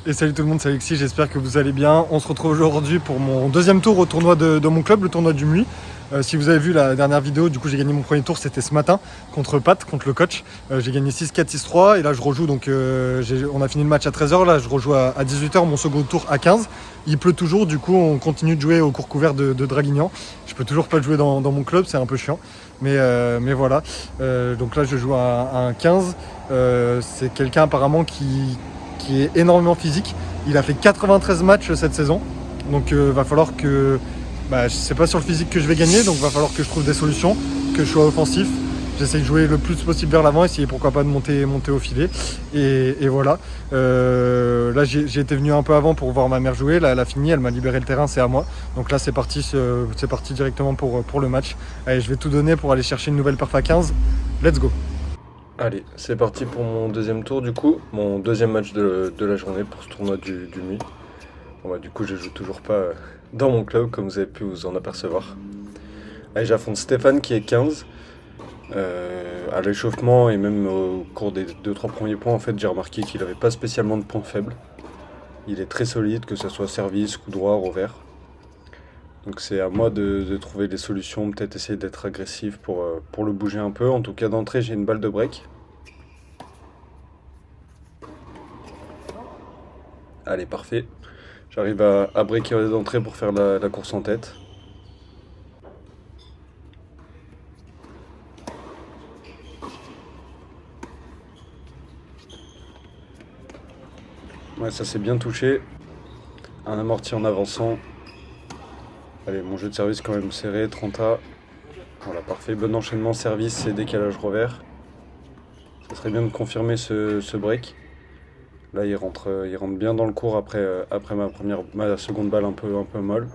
Et salut tout le monde, c'est Alexis, j'espère que vous allez bien. On se retrouve aujourd'hui pour mon deuxième tour au tournoi de mon club, le tournoi du MUI. Si vous avez vu la dernière vidéo, du coup j'ai gagné mon premier tour, c'était ce matin, contre Pat, contre le coach. J'ai gagné 6-4, 6-3 et là je rejoue, donc on a fini le match à 13h, là je rejoue à 18h, mon second tour à 15. Il pleut toujours, du coup on continue de jouer au court couvert de Draguignan. Je peux toujours pas jouer dans mon club, c'est un peu chiant. Mais voilà, donc là je joue à un 15. C'est quelqu'un apparemment qui est énormément physique. Il a fait 93 matchs cette saison. Donc va falloir que... c'est pas sur le physique que je vais gagner, donc va falloir que je trouve des solutions, que je sois offensif. J'essaie de jouer le plus possible vers l'avant, essayer pourquoi pas de monter au filet. Et voilà. Là j'ai été venu un peu avant pour voir ma mère jouer. Là elle a fini, elle m'a libéré le terrain, c'est à moi. Donc là c'est parti directement pour le match. Allez, je vais tout donner pour aller chercher une nouvelle perf à 15. Let's go. Allez, c'est parti pour mon deuxième tour du coup, mon deuxième match de la journée pour ce tournoi du MUI. Bon du coup je joue toujours pas dans mon club comme vous avez pu vous en apercevoir. Allez, j'affronte Stéphane qui est 15. À l'échauffement et même au cours des 2-3 premiers points, en fait j'ai remarqué qu'il n'avait pas spécialement de points faibles. Il est très solide, que ce soit service, coup droit, revers. Donc c'est à moi de trouver des solutions, peut-être essayer d'être agressif pour le bouger un peu. En tout cas d'entrée j'ai une balle de break. Allez, parfait. J'arrive à breaker d'entrée pour faire la course en tête. Ouais, ça s'est bien touché. Un amorti en avançant. Allez, mon jeu de service quand même serré, 30A. Voilà, parfait. Bon enchaînement service et décalage revers. Ça serait bien de confirmer ce break. Là, il rentre bien dans le court après ma seconde balle un peu molle.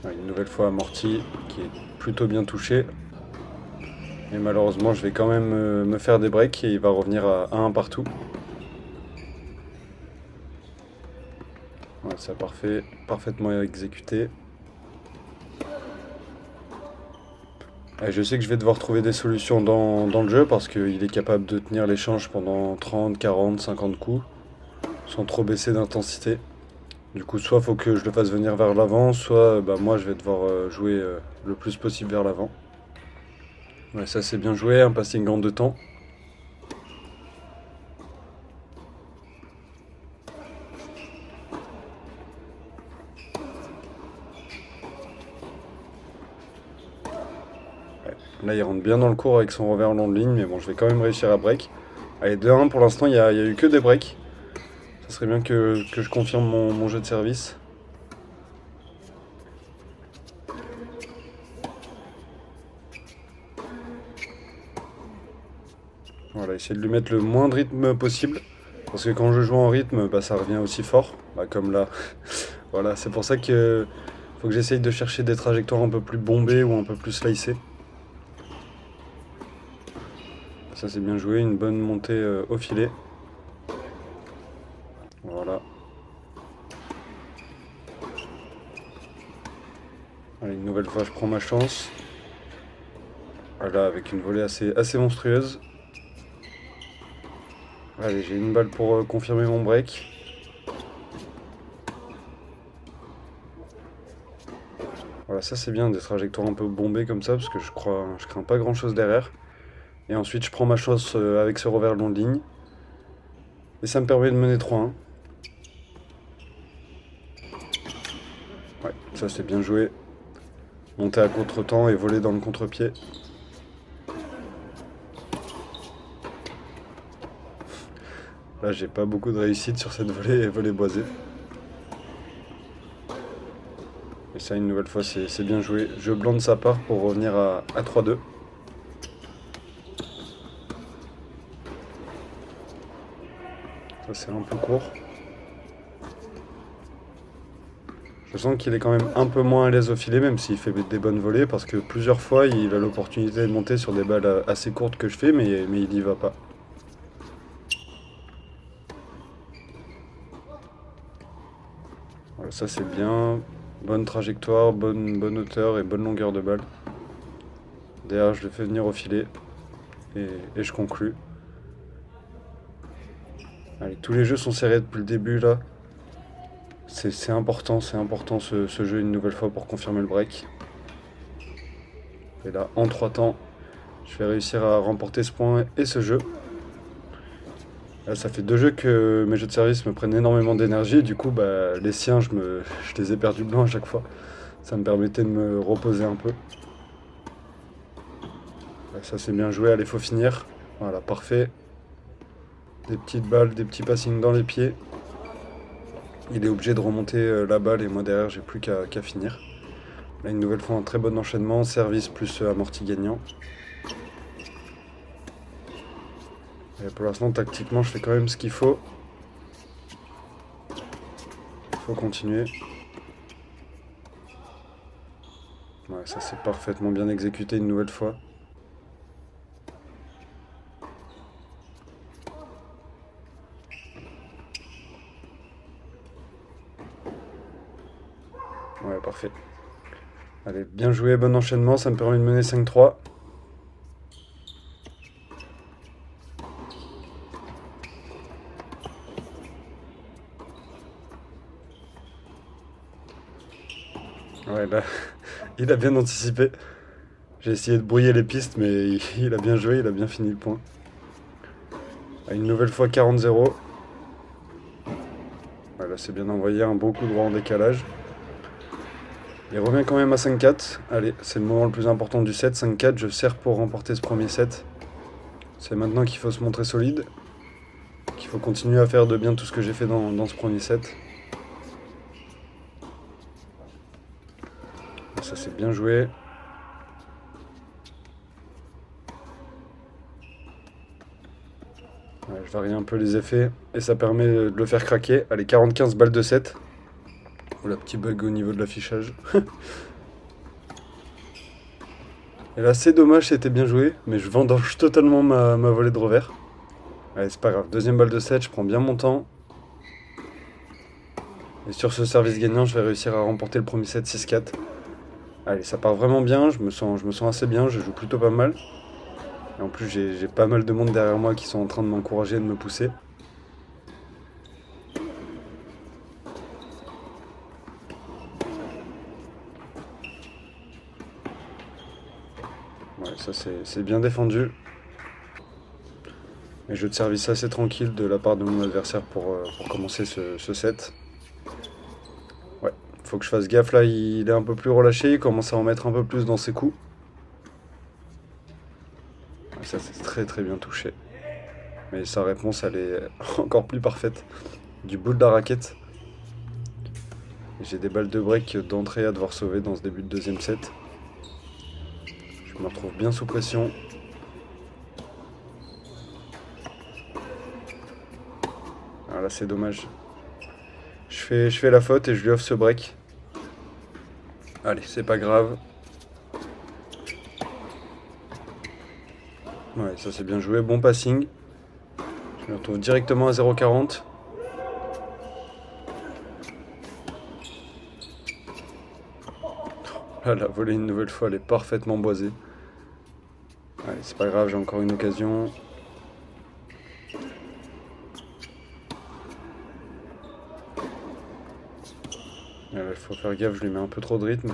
Ouais, une nouvelle fois amorti, qui est plutôt bien touché. Et malheureusement, je vais quand même me faire des breaks et il va revenir à 1 partout. Ouais, ça parfaitement exécuté. Et je sais que je vais devoir trouver des solutions dans le jeu parce qu'il est capable de tenir l'échange pendant 30, 40, 50 coups sans trop baisser d'intensité. Du coup, soit faut que je le fasse venir vers l'avant, soit moi je vais devoir jouer le plus possible vers l'avant. Ouais, ça c'est bien joué, un passing en 2 temps. Ouais. Là il rentre bien dans le court avec son revers en long de ligne, mais bon je vais quand même réussir à break. Allez, 2-1 pour l'instant, il y a eu que des breaks. Ça serait bien que je confirme mon jeu de service. Voilà, essayer de lui mettre le moins de rythme possible. Parce que quand je joue en rythme, ça revient aussi fort. Comme là. Voilà, c'est pour ça que faut que j'essaye de chercher des trajectoires un peu plus bombées ou un peu plus slicées. Ça c'est bien joué, une bonne montée au filet. Voilà. Allez, une nouvelle fois je prends ma chance. Voilà, avec une volée assez monstrueuse. Allez, j'ai une balle pour confirmer mon break. Voilà, ça c'est bien, des trajectoires un peu bombées comme ça, parce que je crains pas grand chose derrière. Et ensuite je prends ma chance avec ce revers long de ligne. Et ça me permet de mener 3-1. Ouais, ça c'est bien joué. Monter à contre-temps et voler dans le contre-pied. Là j'ai pas beaucoup de réussite sur cette volée boisée. Et ça une nouvelle fois c'est bien joué. Je blanc de sa part pour revenir à 3-2. Ça c'est un peu court. Je sens qu'il est quand même un peu moins à l'aise au filet, même s'il fait des bonnes volées, parce que plusieurs fois il a l'opportunité de monter sur des balles assez courtes que je fais, mais il n'y va pas. Voilà, ça c'est bien. Bonne trajectoire, bonne hauteur et bonne longueur de balle. Derrière je le fais venir au filet et je conclue. Allez, tous les jeux sont serrés depuis le début là. C'est important ce jeu une nouvelle fois pour confirmer le break. Et là, en 3 temps, je vais réussir à remporter ce point et ce jeu. Là, ça fait 2 jeux que mes jeux de service me prennent énormément d'énergie. Du coup, les siens, je les ai perdus blancs à chaque fois. Ça me permettait de me reposer un peu. Là, ça c'est bien joué, allez, faut finir. Voilà, parfait. Des petites balles, des petits passings dans les pieds. Il est obligé de remonter la balle et moi derrière, j'ai plus qu'à finir. Là, une nouvelle fois, un très bon enchaînement. Service plus amorti gagnant. Et pour l'instant, tactiquement, je fais quand même ce qu'il faut. Il faut continuer. Ouais, ça c'est parfaitement bien exécuté une nouvelle fois. Ouais, parfait. Allez, bien joué, bon enchaînement, ça me permet de mener 5-3. Ouais, là, il a bien anticipé. J'ai essayé de brouiller les pistes, mais il a bien joué, il a bien fini le point. Une nouvelle fois 40-0. Voilà, c'est bien envoyé, un beau coup droit en décalage. Il revient quand même à 5-4. Allez, c'est le moment le plus important du set. 5-4, je sers pour remporter ce premier set. C'est maintenant qu'il faut se montrer solide. Qu'il faut continuer à faire de bien tout ce que j'ai fait dans ce premier set. Ça c'est bien joué. Ouais, je varie un peu les effets et ça permet de le faire craquer. Allez, 40-15 balles de 7. Oula, petit bug au niveau de l'affichage. Et là, c'est dommage, c'était bien joué, mais je vendange totalement ma volée de revers. Allez, c'est pas grave. Deuxième balle de 7, je prends bien mon temps. Et sur ce service gagnant, je vais réussir à remporter le premier set 6-4. Allez, ça part vraiment bien, je me sens assez bien, je joue plutôt pas mal. Et en plus, j'ai pas mal de monde derrière moi qui sont en train de m'encourager, de me pousser. Ouais, ça c'est bien défendu. Et jeu de service assez tranquille de la part de mon adversaire pour commencer ce set. Ouais, faut que je fasse gaffe là, il est un peu plus relâché, il commence à en mettre un peu plus dans ses coups. Ouais, ça c'est très très bien touché. Mais sa réponse elle est encore plus parfaite. Du bout de la raquette. J'ai des balles de break d'entrée à devoir sauver dans ce début de deuxième set. Je me retrouve bien sous pression. Ah là c'est dommage. Je fais la faute et je lui offre ce break. Allez, c'est pas grave. Ouais, ça c'est bien joué, bon passing. Je me retrouve directement à 0,40. Là, la volée une nouvelle fois, elle est parfaitement boisée. Allez, c'est pas grave, j'ai encore une occasion. Il faut faire gaffe, je lui mets un peu trop de rythme.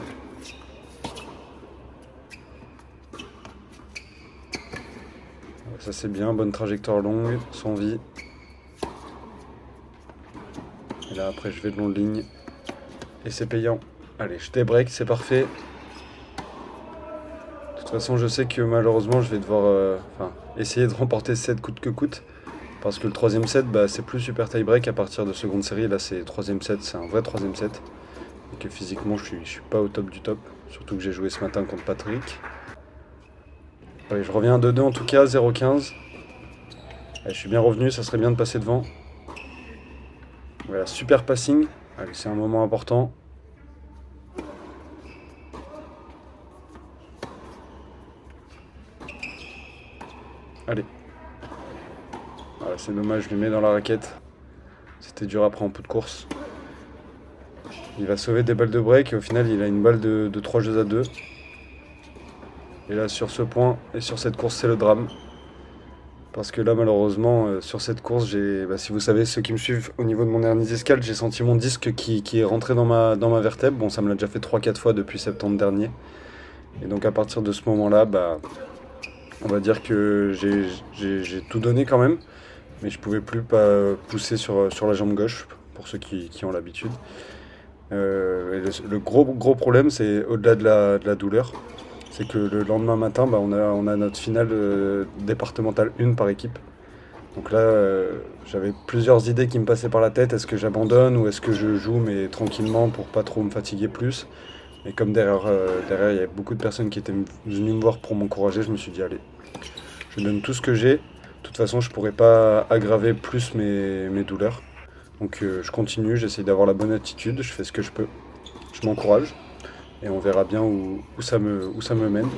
Ça c'est bien, bonne trajectoire longue, sans vie. Et là après je vais de longue ligne. Et c'est payant. Allez, je débreak, c'est parfait. De toute façon je sais que malheureusement je vais devoir essayer de remporter ce set coûte que coûte. Parce que le troisième set, c'est plus super tie-break à partir de seconde série. Là c'est troisième set, c'est un vrai troisième set. Et que physiquement je suis pas au top du top. Surtout que j'ai joué ce matin contre Patrick. Allez, je reviens à 2-2 en tout cas, 0-15. Allez, je suis bien revenu, ça serait bien de passer devant. Voilà, super passing. Allez, c'est un moment important. Allez. Voilà, c'est dommage, je lui mets dans la raquette. C'était dur après en peu de course. Il va sauver des balles de break et au final il a une balle de 3 jeux à 2. Et là sur ce point et sur cette course c'est le drame. Parce que là, malheureusement, sur cette course, si vous savez, ceux qui me suivent au niveau de mon hernie discale, j'ai senti mon disque qui est rentré dans ma vertèbre. Bon, ça me l'a déjà fait 3-4 fois depuis septembre dernier. Et donc à partir de ce moment-là, on va dire que j'ai tout donné quand même. Mais je pouvais plus pas pousser sur la jambe gauche, pour ceux qui ont l'habitude. Et le gros problème, c'est au-delà de la douleur, c'est que le lendemain matin, on a notre finale départementale 1 par équipe. Donc là, j'avais plusieurs idées qui me passaient par la tête. Est-ce que j'abandonne ou est-ce que je joue, mais tranquillement pour pas trop me fatiguer plus? Et comme derrière, il y avait beaucoup de personnes qui étaient venues me voir pour m'encourager, je me suis dit, allez, je donne tout ce que j'ai. De toute façon, je pourrais pas aggraver plus mes douleurs. Donc je continue, j'essaie d'avoir la bonne attitude, je fais ce que je peux. Je m'encourage et on verra bien où ça me mène.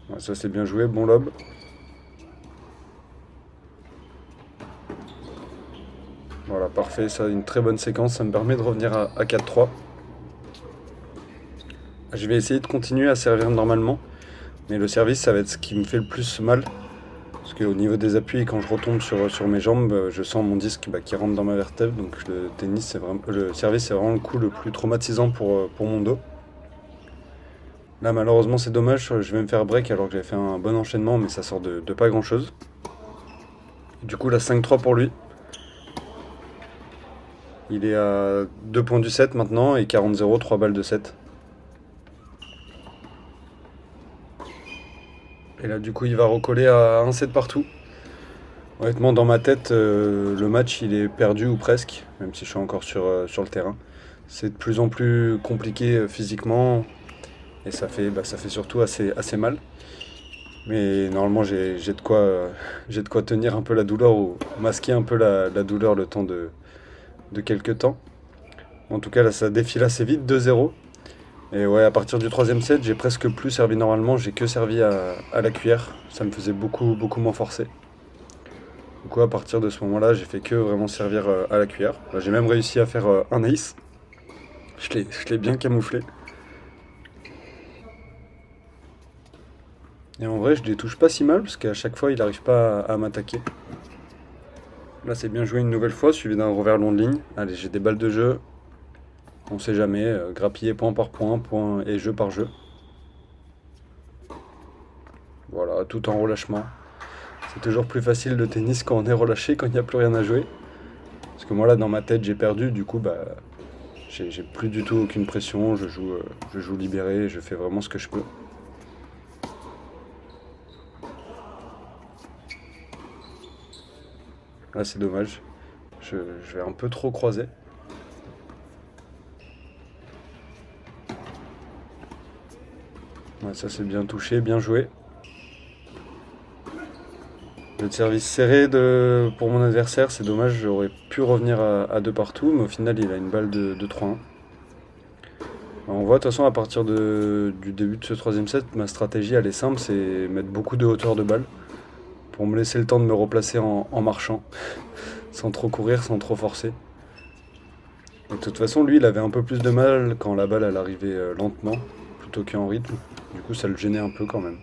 Ouais, ça c'est bien joué, bon lob. Voilà, parfait, ça une très bonne séquence, ça me permet de revenir à 4-3. Je vais essayer de continuer à servir normalement, mais le service ça va être ce qui me fait le plus mal. Parce qu'au niveau des appuis, quand je retombe sur mes jambes, je sens mon disque qui rentre dans ma vertèbre. Donc le service, c'est vraiment le coup le plus traumatisant pour mon dos. Là, malheureusement, c'est dommage. Je vais me faire break alors que j'avais fait un bon enchaînement, mais ça sort de pas grand chose. Du coup, là, 5-3 pour lui. Il est à 2 points du 7 maintenant et 40-0, 3 balles de 7. Et là, du coup, il va recoller à 1-7 partout. Honnêtement, dans ma tête, le match, il est perdu ou presque, même si je suis encore sur le terrain. C'est de plus en plus compliqué physiquement et ça fait surtout assez mal. Mais normalement, j'ai de quoi tenir un peu la douleur ou masquer un peu la douleur le temps de quelques temps. En tout cas, là, ça défile assez vite, 2-0. Et ouais, à partir du troisième set, j'ai presque plus servi normalement, j'ai que servi à la cuillère. Ça me faisait beaucoup moins forcer. Du coup, à partir de ce moment-là, j'ai fait que vraiment servir à la cuillère. Là, j'ai même réussi à faire un ace. Je l'ai bien camouflé. Et en vrai, je les touche pas si mal, parce qu'à chaque fois, il n'arrive pas à m'attaquer. Là, c'est bien joué une nouvelle fois, suivi d'un revers long de ligne. Allez, j'ai des balles de jeu. On sait jamais, grappiller point par point, point et jeu par jeu. Voilà, tout en relâchement. C'est toujours plus facile le tennis quand on est relâché, quand il n'y a plus rien à jouer. Parce que moi là, dans ma tête, j'ai perdu, du coup, j'ai plus du tout aucune pression, je joue libéré, je fais vraiment ce que je peux. Là, c'est dommage. Je vais un peu trop croiser. Ouais, ça c'est bien touché, bien joué. Le service serré pour mon adversaire, c'est dommage, j'aurais pu revenir à 2 partout, mais au final il a une balle de 3-1. On voit de toute façon à partir du début de ce troisième set, ma stratégie elle est simple, c'est mettre beaucoup de hauteur de balle pour me laisser le temps de me replacer en marchant, sans trop courir, sans trop forcer. Et de toute façon lui il avait un peu plus de mal quand la balle elle arrivait lentement plutôt qu'en rythme, du coup ça le gênait un peu quand même.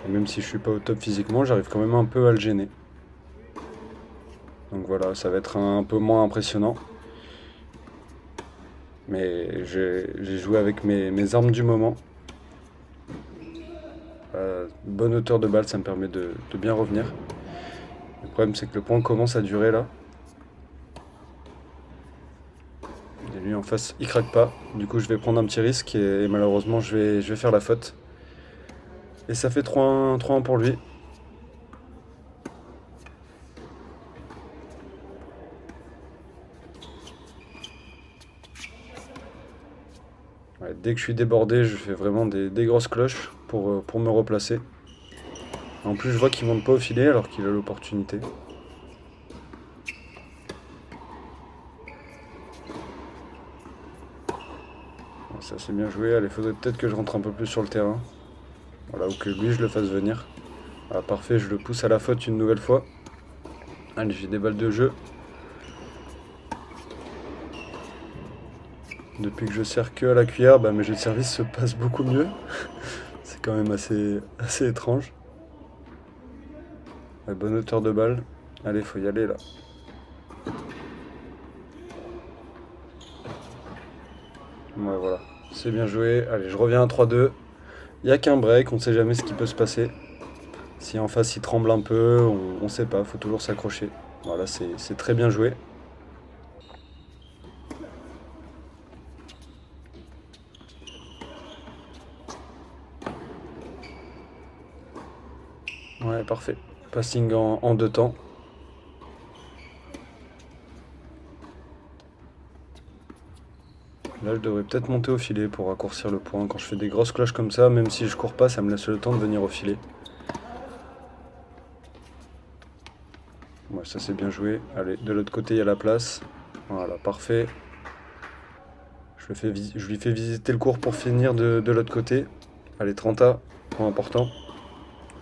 Et même si je suis pas au top physiquement, j'arrive quand même un peu à le gêner. Donc voilà, ça va être un peu moins impressionnant. Mais j'ai joué avec mes armes du moment. Bonne hauteur de balle, ça me permet de bien revenir. Le problème c'est que le point commence à durer là. Et lui en face, il craque pas. Du coup je vais prendre un petit risque et malheureusement je vais faire la faute. Et ça fait 3-1 pour lui. Ouais, dès que je suis débordé, je fais vraiment des grosses cloches pour me replacer. En plus, je vois qu'il ne monte pas au filet alors qu'il a l'opportunité. Ouais, ça c'est bien joué. Allez, faudrait peut-être que je rentre un peu plus sur le terrain. Voilà, ou que lui je le fasse venir. Voilà, parfait, je le pousse à la faute une nouvelle fois. Allez, j'ai des balles de jeu. Depuis que je sers que à la cuillère, mes jeux de service se passent beaucoup mieux. C'est quand même assez étrange. Ouais, bonne hauteur de balle. Allez, faut y aller là. Ouais, voilà. C'est bien joué. Allez, je reviens à 3-2. Il n'y a qu'un break, on ne sait jamais ce qui peut se passer. Si en face il tremble un peu, on ne sait pas, faut toujours s'accrocher. Voilà, c'est très bien joué. Ouais, parfait. Passing en 2 temps. Là, je devrais peut-être monter au filet pour raccourcir le point. Quand je fais des grosses cloches comme ça, même si je cours pas, ça me laisse le temps de venir au filet. Ouais, ça c'est bien joué. Allez, de l'autre côté, il y a la place. Voilà, parfait. Je lui fais visiter le cours pour finir de l'autre côté. Allez, 30A, point important.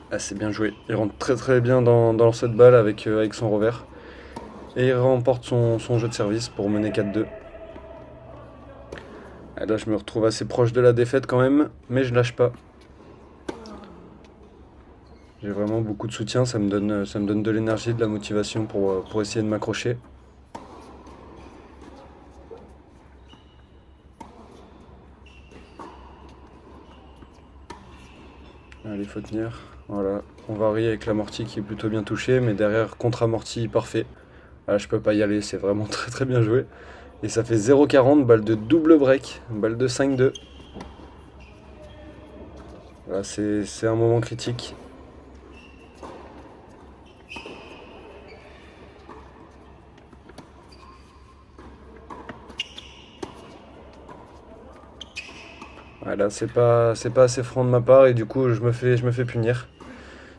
Ah, c'est bien joué. Il rentre très très bien dans cette balle avec son revers. Et il remporte son jeu de service pour mener 4-2. Et là, je me retrouve assez proche de la défaite quand même, mais je lâche pas. J'ai vraiment beaucoup de soutien, ça me donne de l'énergie, de la motivation pour essayer de m'accrocher. Allez, faut tenir. Voilà, on varie avec l'amorti qui est plutôt bien touché, mais derrière, contre-amorti parfait. Là, je peux pas y aller, c'est vraiment très très bien joué. Et ça fait 0,40, balle de double break, balle de 5-2. Là, c'est un moment critique. Là, c'est pas assez franc de ma part et du coup, je me fais punir.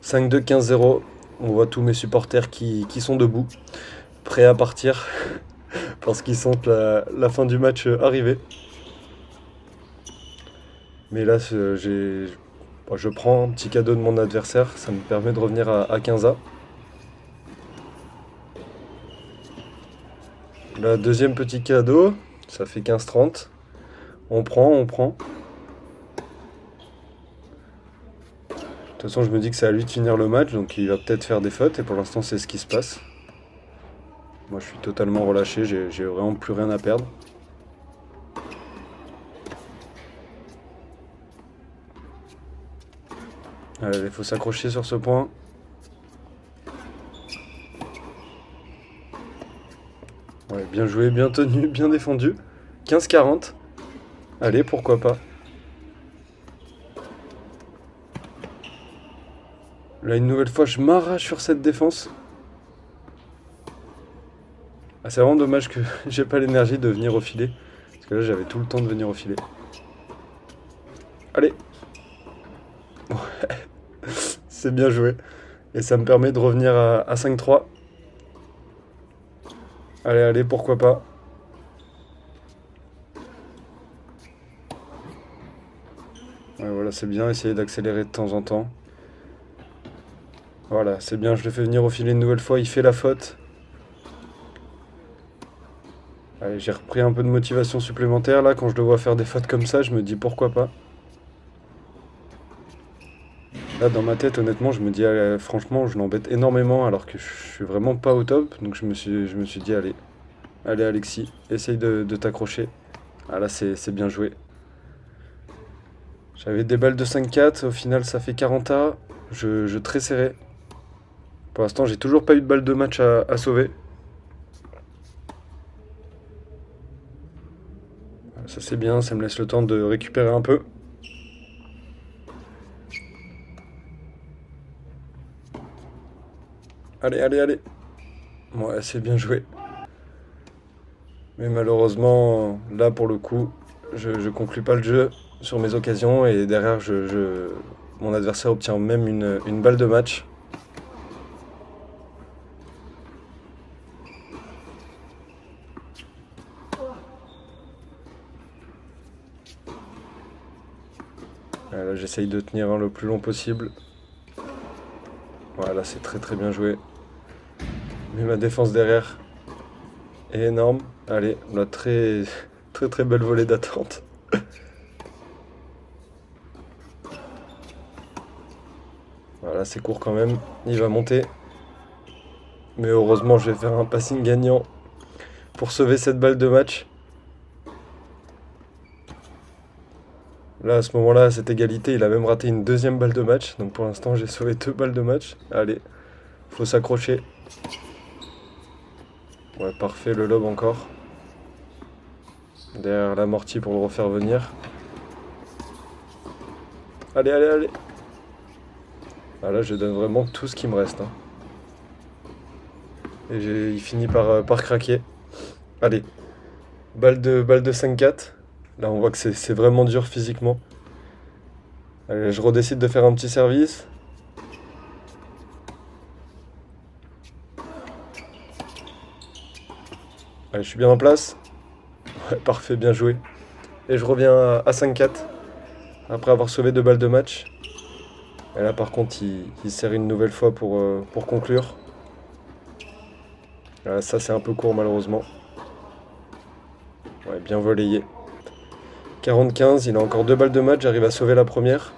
5-2, 15-0. On voit tous mes supporters qui sont debout, prêts à partir, parce qu'ils sentent la fin du match arriver. Mais là, je prends un petit cadeau de mon adversaire, ça me permet de revenir à 15A. Là, deuxième petit cadeau, ça fait 15-30. On prend. De toute façon, je me dis que c'est à lui de finir le match, donc il va peut-être faire des fautes, et pour l'instant, c'est ce qui se passe. Moi, je suis totalement relâché, j'ai vraiment plus rien à perdre. Allez, il faut s'accrocher sur ce point. Ouais, bien joué, bien tenu, bien défendu. 15-40. Allez, pourquoi pas. Là, une nouvelle fois, je m'arrache sur cette défense. Ah, c'est vraiment dommage que j'ai pas l'énergie de venir au filet. Parce que là, j'avais tout le temps de venir au filet. Allez. Ouais. C'est bien joué. Et ça me permet de revenir à 5-3. Allez, pourquoi pas. Ouais, voilà, c'est bien, essayer d'accélérer de temps en temps. Voilà, c'est bien, je le fais venir au filet une nouvelle fois, il fait la faute. Allez, j'ai repris un peu de motivation supplémentaire là, quand je le vois faire des fautes comme ça, je me dis pourquoi pas. Là, dans ma tête, honnêtement, je me dis, franchement, je l'embête énormément alors que je suis vraiment pas au top. Donc je me suis dit, allez Alexis, essaye de t'accrocher. Ah là, c'est bien joué. J'avais des balles de 5-4, au final ça fait 40A. Je très serré. Pour l'instant, j'ai toujours pas eu de balle de match à sauver. Ça c'est bien, ça me laisse le temps de récupérer un peu. Allez. Ouais, c'est bien joué. Mais malheureusement, là pour le coup, je conclue pas le jeu sur mes occasions et derrière, mon adversaire obtient même une balle de match. Là, j'essaye de tenir le plus long possible. Voilà, c'est très très bien joué. Mais ma défense derrière est énorme. Allez, là, très Très très belle volée d'attente. Voilà, c'est court quand même. Il va monter. Mais heureusement, je vais faire un passing gagnant pour sauver cette balle de match. Là, à ce moment-là, à cette égalité, il a même raté une deuxième balle de match. Donc pour l'instant, j'ai sauvé 2 balles de match. Allez, faut s'accrocher. Ouais, parfait, le lob encore. Derrière l'amorti pour le refaire venir. Allez, allez, allez. Ah là, je donne vraiment tout ce qui me reste, hein. Et il finit par craquer. Allez, balle de 5-4. Là, on voit que c'est vraiment dur physiquement. Allez, je redécide de faire un petit service. Allez, je suis bien en place. Ouais, parfait, bien joué. Et je reviens à 5-4. Après avoir sauvé 2 balles de match. Et là, par contre, il serre une nouvelle fois pour conclure. Voilà, ça, c'est un peu court, malheureusement. Ouais, bien volleyé. 40-15, il a encore 2 balles de match. J'arrive à sauver la première.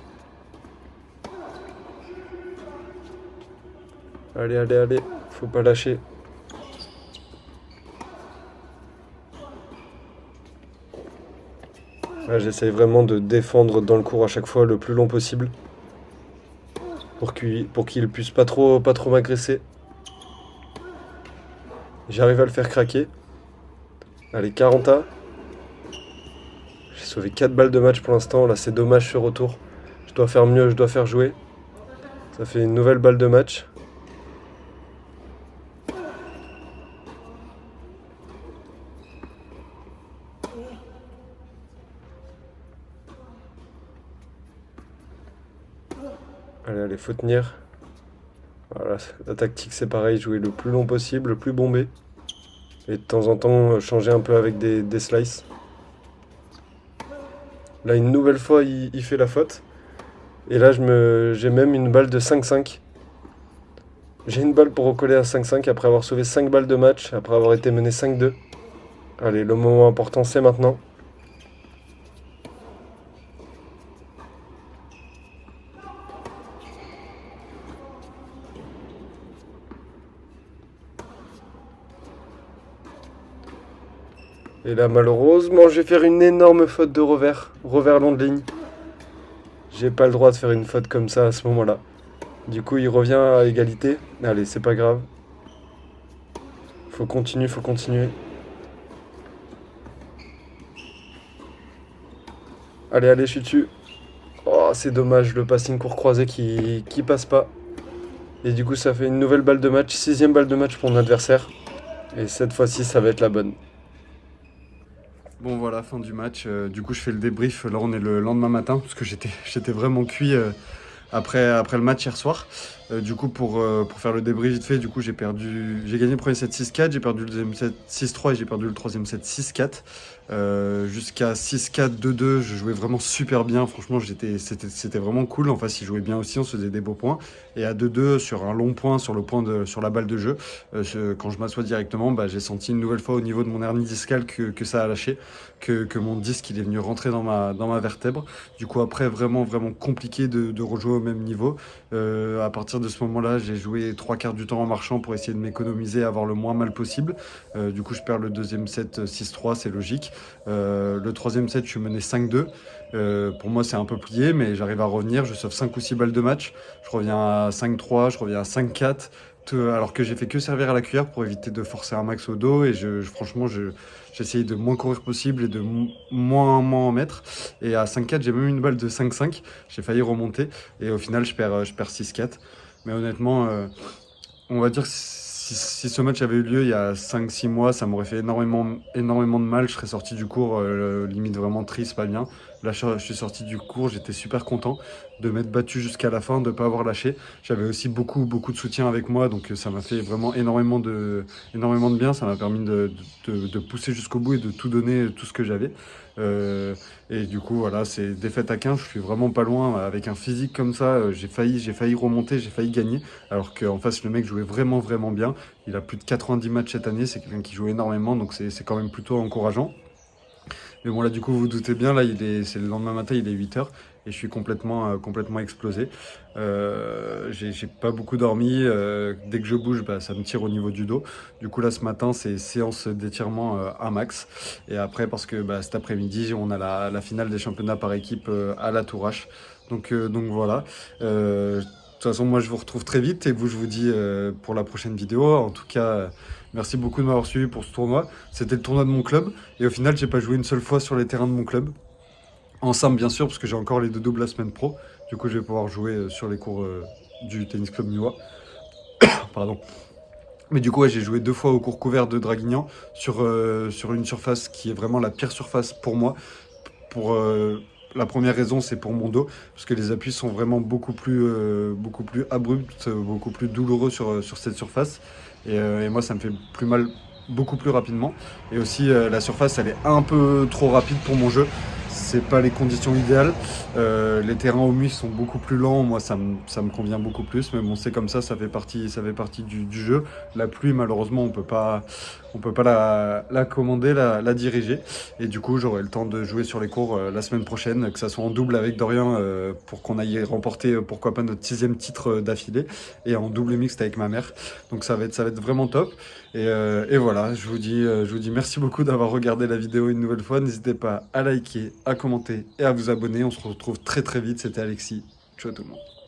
Allez, allez, allez. Faut pas lâcher. Là, j'essaye vraiment de défendre dans le court à chaque fois le plus long possible. Pour qu'il puisse pas trop m'agresser. J'arrive à le faire craquer. Allez, 40A. J'ai sauvé 4 balles de match pour l'instant. Là, c'est dommage ce retour. Je dois faire mieux, je dois faire jouer. Ça fait une nouvelle balle de match. Allez, allez, faut tenir. Voilà, la tactique c'est pareil, jouer le plus long possible, le plus bombé. Et de temps en temps, changer un peu avec des slices. Là, une nouvelle fois, il fait la faute. Et là, j'ai même une balle de 5-5. J'ai une balle pour recoller à 5-5 après avoir sauvé 5 balles de match, après avoir été mené 5-2. Allez, le moment important, c'est maintenant. Et là, malheureusement, je vais faire une énorme faute de revers long de ligne. J'ai pas le droit de faire une faute comme ça à ce moment-là. Du coup, il revient à égalité. Allez, c'est pas grave. Faut continuer, faut continuer. Allez, allez, je suis dessus. Oh, c'est dommage, le passing court croisé qui passe pas. Et du coup, ça fait une nouvelle balle de match, 6ème balle de match pour mon adversaire. Et cette fois-ci, ça va être la bonne. Bon voilà, fin du match. Du coup, je fais le débrief. Là, on est le lendemain matin parce que j'étais vraiment cuit après le match hier soir. Du coup, pour faire le débrief vite fait, du coup, j'ai gagné le premier set 6-4, j'ai perdu le deuxième set 6-3 et j'ai perdu le troisième set 6-4. Jusqu'à 6-4, 2-2, je jouais vraiment super bien. Franchement, c'était vraiment cool. En face, ils jouaient bien aussi, on se faisait des beaux points. Et à 2-2, sur un long point, sur la balle de jeu, quand je m'assois directement, j'ai senti une nouvelle fois au niveau de mon hernie discale que ça a lâché, que mon disque il est venu rentrer dans ma vertèbre. Du coup, après, vraiment, vraiment compliqué de rejouer au même niveau. À partir de ce moment-là, j'ai joué 3/4 du temps en marchant pour essayer de m'économiser, avoir le moins mal possible. Du coup, je perds le deuxième set 6-3, c'est logique. Le troisième set, je suis mené 5-2. Pour moi, c'est un peu plié, mais j'arrive à revenir. Je sauve 5 ou 6 balles de match. Je reviens à 5-3, je reviens à 5-4. Alors que j'ai fait que servir à la cuillère pour éviter de forcer un max au dos. Et franchement, j'essayais de moins courir possible et de moins en mettre. Et à 5-4, j'ai même une balle de 5-5. J'ai failli remonter. Et au final, je perds 6-4. Mais honnêtement, on va dire que si ce match avait eu lieu il y a 5-6 mois, ça m'aurait fait énormément de mal. Je serais sorti du cours, limite vraiment triste, pas bien. Là, je suis sorti du cours, j'étais super content de m'être battu jusqu'à la fin, de ne pas avoir lâché. J'avais aussi beaucoup de soutien avec moi, donc ça m'a fait vraiment énormément de bien. Ça m'a permis de pousser jusqu'au bout et de tout donner, tout ce que j'avais. Et du coup, voilà, c'est défaite à 15. Je suis vraiment pas loin. Avec un physique comme ça, j'ai failli remonter, j'ai failli gagner. Alors qu'en face, le mec jouait vraiment bien. Il a plus de 90 matchs cette année. C'est quelqu'un qui joue énormément, donc c'est quand même plutôt encourageant. Mais bon, là, du coup, vous vous doutez bien, là, c'est le lendemain matin, il est 8h et je suis complètement explosé. J'ai pas beaucoup dormi. Dès que je bouge, bah, ça me tire au niveau du dos. Du coup, là, ce matin, c'est séance d'étirement à max. Et après, parce que bah, cet après-midi, on a la finale des championnats par équipe à la Tourache. Donc voilà. De toute façon, moi, je vous retrouve très vite et vous, je vous dis pour la prochaine vidéo. En tout cas, merci beaucoup de m'avoir suivi pour ce tournoi. C'était le tournoi de mon club. Et au final, j'ai pas joué une seule fois sur les terrains de mon club. En simple, bien sûr, parce que j'ai encore les 2 doubles la semaine pro. Du coup, je vais pouvoir jouer sur les cours du tennis club Niwa. Pardon. Mais du coup, ouais, j'ai joué 2 fois au cours couvert de Draguignan sur une surface qui est vraiment la pire surface pour moi. Pour la première raison, c'est pour mon dos, parce que les appuis sont vraiment beaucoup plus abrupts, beaucoup plus douloureux sur cette surface. Et moi, ça me fait plus mal beaucoup plus rapidement. Et aussi, la surface, elle est un peu trop rapide pour mon jeu. C'est pas les conditions idéales. Les terrains au MUI sont beaucoup plus lents. Moi, ça me convient beaucoup plus. Mais bon, c'est comme ça fait partie du jeu. La pluie, malheureusement, on peut pas la commander, la diriger. Et du coup, j'aurai le temps de jouer sur les cours la semaine prochaine, que ça soit en double avec Dorian pour qu'on aille remporter, pourquoi pas, notre 6e titre d'affilée, et en double mixte avec ma mère. Donc ça va être vraiment top. Et voilà, je vous dis merci beaucoup d'avoir regardé la vidéo une nouvelle fois. N'hésitez pas à liker, à commenter et à vous abonner. On se retrouve très très vite. C'était Alexis. Ciao tout le monde.